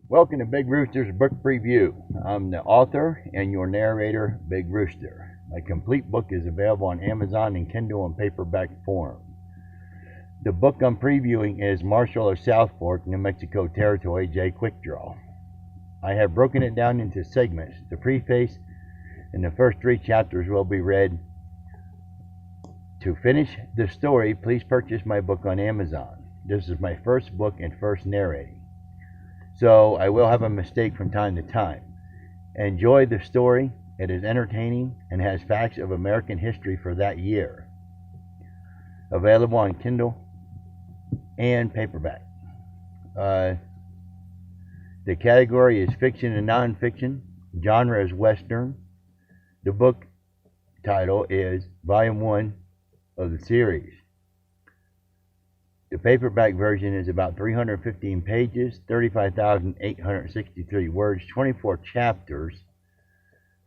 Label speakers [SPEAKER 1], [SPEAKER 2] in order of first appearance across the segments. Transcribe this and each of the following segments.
[SPEAKER 1] Welcome to Big Rooster's Book Preview. I'm the author and your narrator, Big Rooster. My complete book is available on Amazon in Kindle and paperback form. The book I'm previewing is Marshal of South Fork, New Mexico Territory, J. Quickdraw. I have broken it down into segments. The preface and the first 3 chapters will be read. To finish the story, please purchase my book on Amazon. This is my first book and first narrating, so I will have a mistake from time to time. Enjoy the story. It is entertaining and has facts of American history for that year. Available on Kindle and paperback. The category is fiction and nonfiction. Genre is Western. The book title is Volume 1 of the series. The paperback version is about 315 pages, 35,863 words, 24 chapters.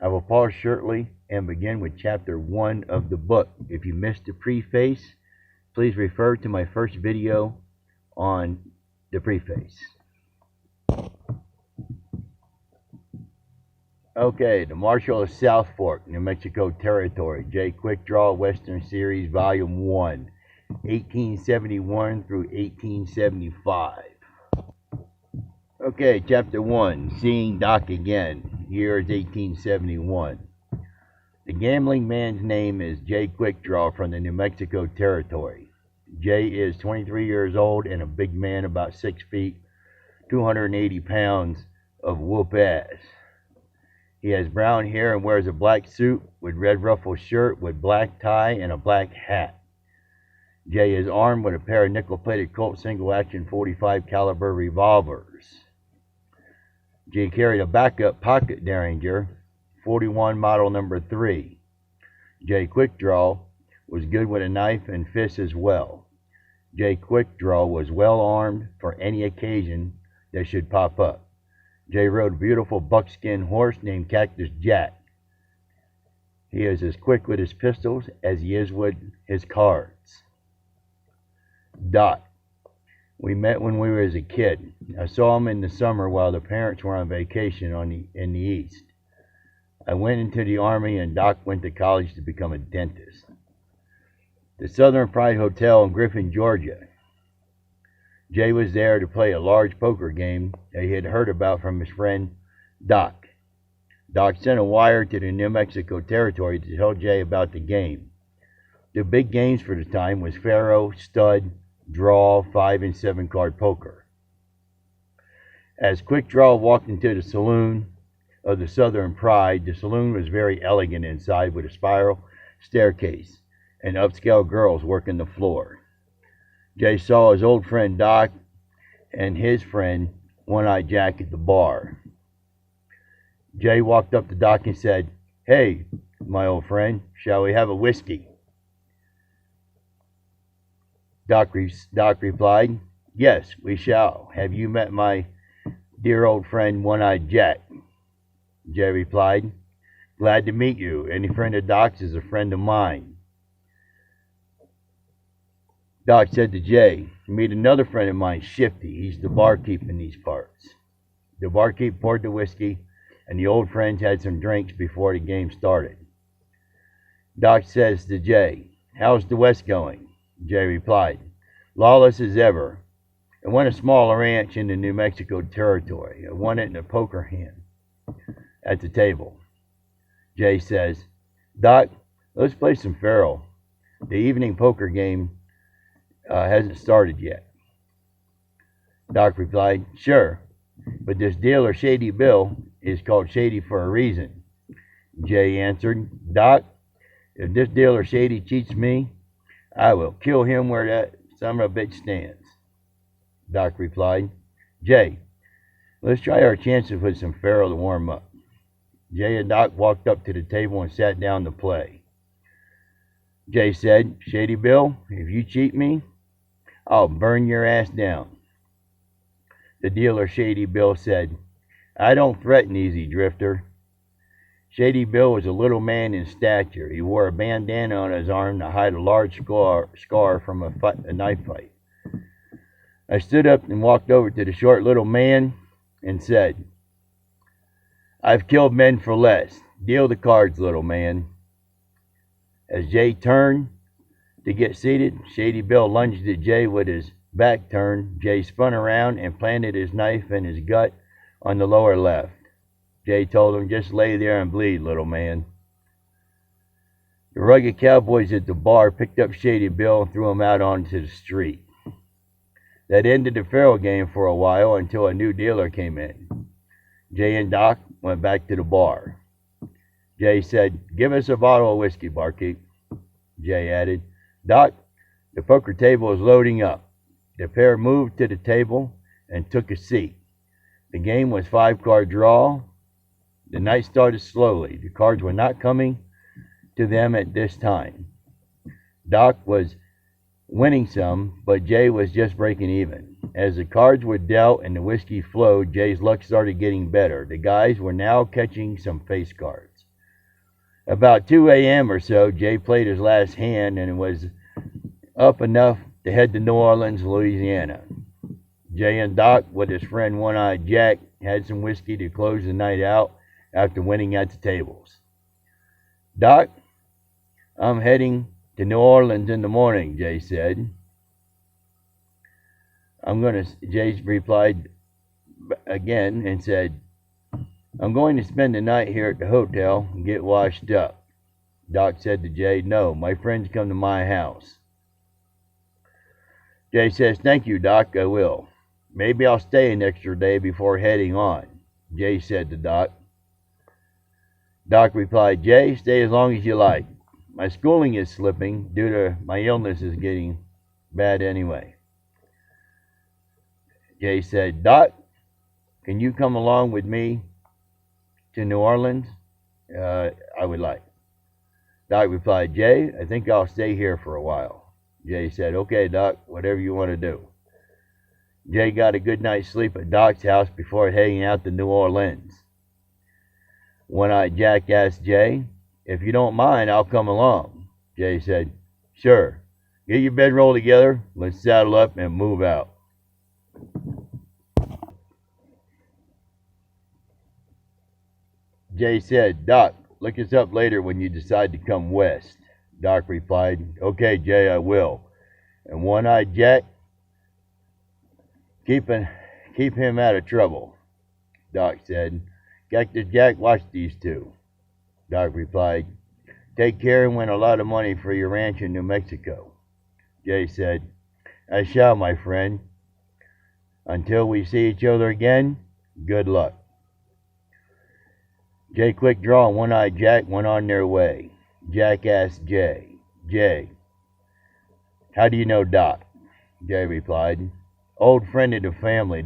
[SPEAKER 1] I will pause shortly and begin with chapter 1 of the book. If you missed the preface, please refer to my first video on the preface. Okay, the Marshal of South Fork, New Mexico Territory, J. Quickdraw, Western Series, Volume 1. 1871 through 1875. Okay, Chapter 1, Seeing Doc Again. Year is 1871. The gambling man's name is J. Quickdraw from the New Mexico Territory. Jay is 23 years old and a big man, about 6 feet, 280 pounds of whoop ass. He has brown hair and wears a black suit with red ruffled shirt with black tie and a black hat. Jay is armed with a pair of nickel-plated Colt single-action .45 caliber revolvers. Jay carried a backup pocket Derringer, 41 model number 3. Jay Quickdraw was good with a knife and fist as well. Jay Quickdraw was well armed for any occasion that should pop up. Jay rode a beautiful buckskin horse named Cactus Jack. He is as quick with his pistols as he is with his cards. Doc. We met when we were as a kid. I saw him in the summer while the parents were on vacation in the East. I went into the Army and Doc went to college to become a dentist. The Southern Pride Hotel in Griffin, Georgia. Jay was there to play a large poker game that he had heard about from his friend Doc. Doc sent a wire to the New Mexico Territory to tell Jay about the game. The big games for the time was faro, stud, draw, 5 and 7 card poker. As Quickdraw walked into the saloon of the Southern Pride, the saloon was very elegant inside with a spiral staircase and upscale girls working the floor. Jay saw his old friend Doc and his friend One-Eyed Jack at the bar. Jay walked up to Doc and said, "Hey, my old friend, shall we have a whiskey?" Doc replied, "Yes, we shall. Have you met my dear old friend One-Eyed Jack?" Jay replied, "Glad to meet you. Any friend of Doc's is a friend of mine." Doc said to Jay, "Meet another friend of mine, Shifty. He's the barkeep in these parts." The barkeep poured the whiskey, and the old friends had some drinks before the game started. Doc says to Jay, "How's the West going?" Jay replied, "Lawless as ever. I won a small ranch in the New Mexico Territory. I won it in a poker hand at the table." Jay says, "Doc, let's play some faro. The evening poker game hasn't started yet." Doc replied, "Sure, but this dealer Shady Bill is called Shady for a reason." Jay answered, "Doc, if this dealer Shady cheats me, I will kill him where that son of a bitch stands." Doc replied, "Jay, let's try our chances with some faro to warm up." Jay and Doc walked up to the table and sat down to play. Jay said, "Shady Bill, if you cheat me, I'll burn your ass down." The dealer Shady Bill said, "I don't threaten, easy drifter." Shady Bill was a little man in stature. He wore a bandana on his arm to hide a large scar from a knife fight. I stood up and walked over to the short little man and said, "I've killed men for less. Deal the cards, little man." As Jay turned to get seated, Shady Bill lunged at Jay with his back turned. Jay spun around and planted his knife in his gut on the lower left. Jay told him, "Just lay there and bleed, little man." The rugged cowboys at the bar picked up Shady Bill and threw him out onto the street. That ended the faro game for a while until a new dealer came in. Jay and Doc went back to the bar. Jay said, "Give us a bottle of whiskey, barkeep." Jay added, "Doc, the poker table is loading up." The pair moved to the table and took a seat. The game was 5-card draw. The night started slowly. The cards were not coming to them at this time. Doc was winning some, but Jay was just breaking even. As the cards were dealt and the whiskey flowed, Jay's luck started getting better. The guys were now catching some face cards. About 2 a.m. or so, Jay played his last hand and was up enough to head to New Orleans, Louisiana. Jay and Doc, with his friend One-Eyed Jack, had some whiskey to close the night out after winning at the tables. "Doc, I'm heading to New Orleans in the morning," Jay said. Jay replied again and said, "I'm going to spend the night here at the hotel and get washed up." Doc said to Jay, "No, my friends come to my house." Jay says, "Thank you, Doc, I will. Maybe I'll stay an extra day before heading on," Jay said to Doc. Doc replied, "Jay, stay as long as you like. My schooling is slipping due to my illness is getting bad anyway." Jay said, "Doc, can you come along with me to New Orleans?" "I would like." Doc replied, "Jay, I think I'll stay here for a while." Jay said, "Okay, Doc, whatever you want to do." Jay got a good night's sleep at Doc's house before heading out to New Orleans. One-Eyed Jack asked Jay, "If you don't mind, I'll come along." Jay said, "Sure. Get your bedroll together, let's saddle up and move out." Jay said, "Doc, look us up later when you decide to come west." Doc replied, "Okay, Jay, I will. And One-Eyed Jack, keep him out of trouble." Doc said, "Cactus Jack, watch these two." Doc replied, "Take care and win a lot of money for your ranch in New Mexico." Jay said, "I shall, my friend. Until we see each other again, good luck." Jay Quick Draw and One-Eyed Jack went on their way. Jack asked Jay, "How do you know Doc?" Jay replied, "Old friend of the family.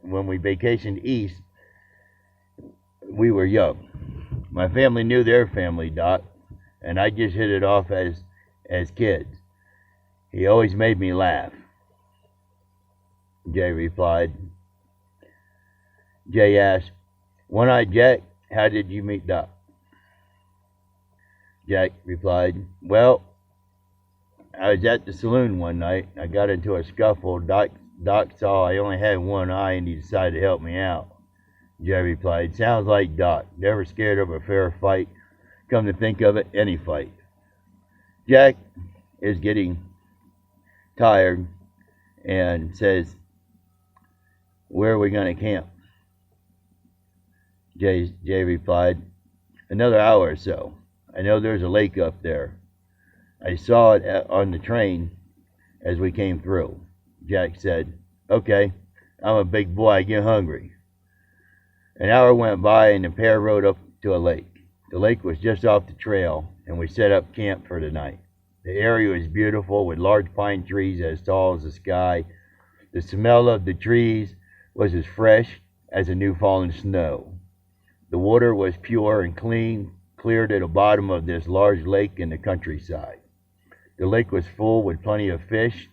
[SPEAKER 1] When we vacationed east, we were young. My family knew their family, Doc, and I just hit it off as kids. He always made me laugh." Jay replied. Jay asked, "One-Eyed Jack, how did you meet Doc?" Jack replied, "Well, I was at the saloon one night. I got into a scuffle. Doc saw I only had one eye and he decided to help me out." Jay replied, "Sounds like Doc. Never scared of a fair fight. Come to think of it, any fight." Jack is getting tired and says, "Where are we going to camp?" Jay replied, "Another hour or so. I know there's a lake up there. I saw it on the train as we came through." Jack said, "Okay, I'm a big boy. I get hungry." An hour went by and the pair rode up to a lake. The lake was just off the trail and we set up camp for the night. The area was beautiful with large pine trees as tall as the sky. The smell of the trees was as fresh as the new fallen snow. The water was pure and clean, clear to the bottom of this large lake in the countryside. The lake was full with plenty of fish,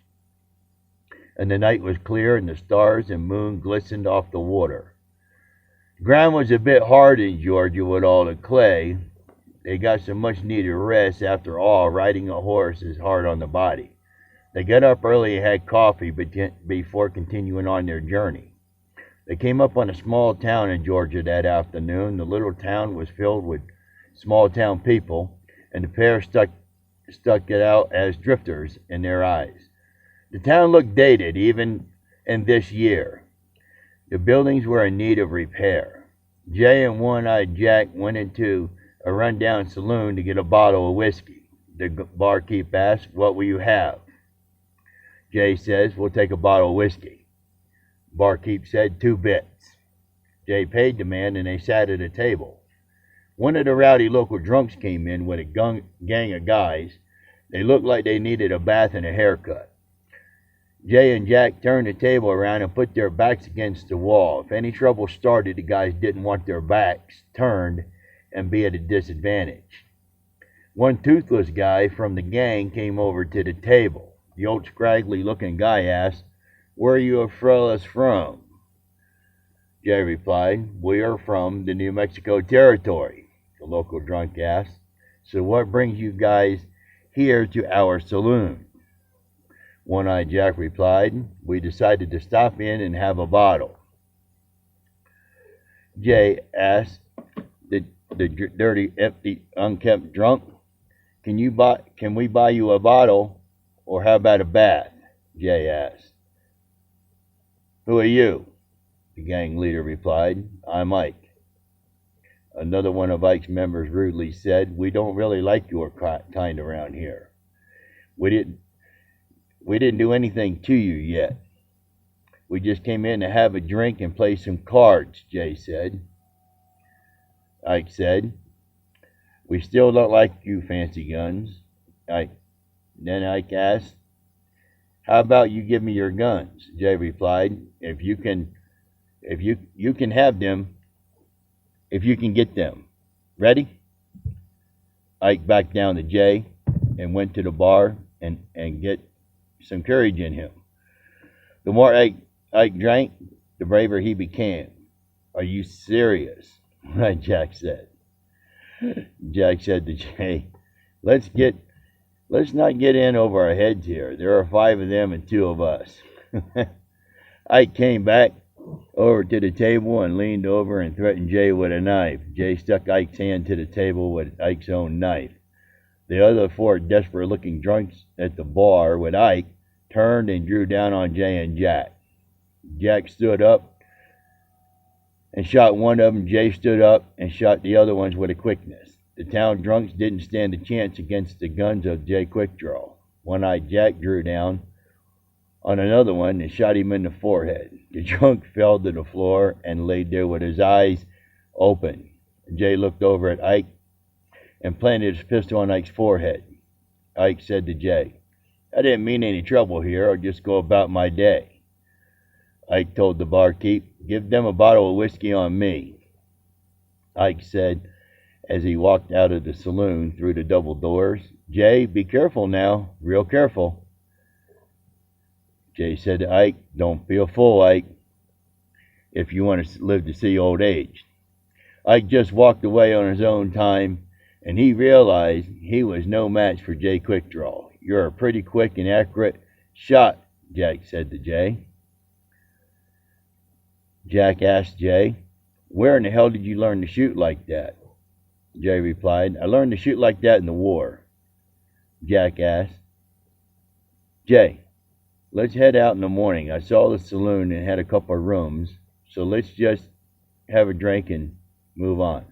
[SPEAKER 1] and the night was clear and the stars and moon glistened off the water. The ground was a bit hard in Georgia with all the clay. They got some much needed rest. After all, riding a horse is hard on the body. They got up early and had coffee before continuing on their journey. They came up on a small town in Georgia that afternoon. The little town was filled with small town people, and the pair stuck it out as drifters in their eyes. The town looked dated even in this year. The buildings were in need of repair. Jay and One-Eyed Jack went into a rundown saloon to get a bottle of whiskey. The barkeep asked, "What will you have?" Jay says, "We'll take a bottle of whiskey." Barkeep said, "2 bits." Jay paid the man, and they sat at a table. One of the rowdy local drunks came in with a gang of guys. They looked like they needed a bath and a haircut. Jay and Jack turned the table around and put their backs against the wall. If any trouble started, the guys didn't want their backs turned and be at a disadvantage. One toothless guy from the gang came over to the table. The old scraggly-looking guy asked, "Where are you fellas from?" Jay replied, "We are from the New Mexico Territory." The local drunk asked, "So what brings you guys here to our saloon?" One-Eyed Jack replied, "We decided to stop in and have a bottle." Jay asked the dirty, empty, unkempt drunk, Can we buy you a bottle, or how about a bath?" Jay asked. "Who are you?" The gang leader replied, "I'm Ike." Another one of Ike's members rudely said, "We don't really like your kind around here. We didn't do anything to you yet. We just came in to have a drink and play some cards," Jay said. Ike said, "We still don't like you fancy guns." Then Ike asked, "How about you give me your guns?" Jay replied, If you can have them, if you can get them. Ready?" Ike backed down to Jay and went to the bar and get some courage in him. The more Ike drank, the braver he became. "Are you serious?" Jack said. Jack said to Jay, Let's not get in over our heads here. There are 5 of them and 2 of us." Ike came back over to the table and leaned over and threatened Jay with a knife. Jay stuck Ike's hand to the table with Ike's own knife. The other 4 desperate-looking drunks at the bar with Ike turned and drew down on Jay and Jack. Jack stood up and shot one of them. Jay stood up and shot the other ones with a quickness. The town drunks didn't stand a chance against the guns of Jay Quickdraw. One-Eyed Jack drew down on another one and shot him in the forehead. The drunk fell to the floor and laid there with his eyes open. Jay looked over at Ike and planted his pistol on Ike's forehead. Ike said to Jay, "I didn't mean any trouble here. I'll just go about my day." Ike told the barkeep, "Give them a bottle of whiskey on me." Ike said as he walked out of the saloon through the double doors, "Jay, be careful now, real careful." Jay said to Ike, "Don't be a fool, Ike, if you want to live to see old age." Ike just walked away on his own time, and he realized he was no match for Jay Quickdraw. "You're a pretty quick and accurate shot," Jack said to Jay. Jack asked Jay, "Where in the hell did you learn to shoot like that?" Jay replied, "I learned to shoot like that in the war." Jack asked, "Jay, let's head out in the morning. I saw the saloon and had a couple of rooms, so let's just have a drink and move on."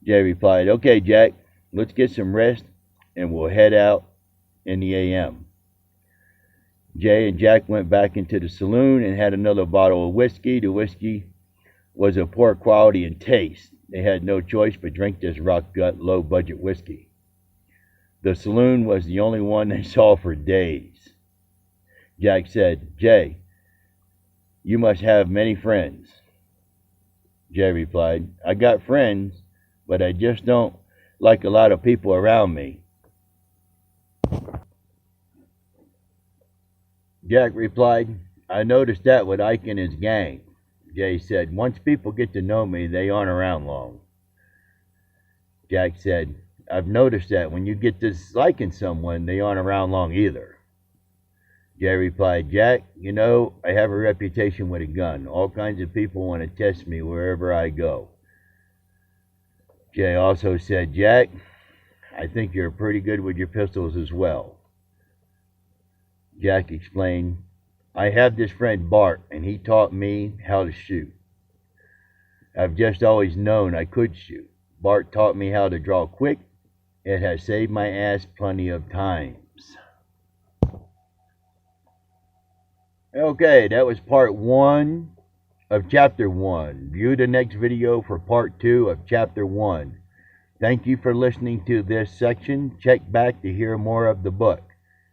[SPEAKER 1] Jay replied, "Okay, Jack, let's get some rest and we'll head out in the AM." Jay and Jack went back into the saloon and had another bottle of whiskey. The whiskey was of poor quality and taste. They had no choice but drink this rock-gut, low-budget whiskey. The saloon was the only one they saw for days. Jack said, "Jay, you must have many friends." Jay replied, "I got friends, but I just don't like a lot of people around me." Jack replied, "I noticed that with Ike and his gang." Jay said, "Once people get to know me, they aren't around long." Jack said, "I've noticed that when you get disliking someone, they aren't around long either." Jay replied, Jack, you know, I have a reputation with a gun. All kinds of people want to test me wherever I go. Jay also said, Jack, I think you're pretty good with your pistols as well. Jack explained, I have this friend Bart, and he taught me how to shoot. I've just always known I could shoot. Bart taught me how to draw quick. It has saved my ass plenty of times. Okay, that was part 1 of chapter 1. View the next video for part 2 of chapter 1. Thank you for listening to this section. Check back to hear more of the book.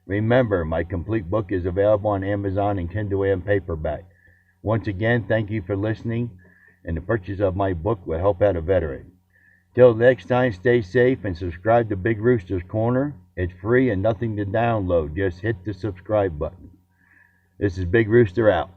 [SPEAKER 1] Remember, my complete book is available on Amazon and Kindle and paperback. Once again, thank you for listening, and the purchase of my book will help out a veteran. Till next time, stay safe and subscribe to Big Rooster's Corner. It's free and nothing to download. Just hit the subscribe button. This is Big Rooster out.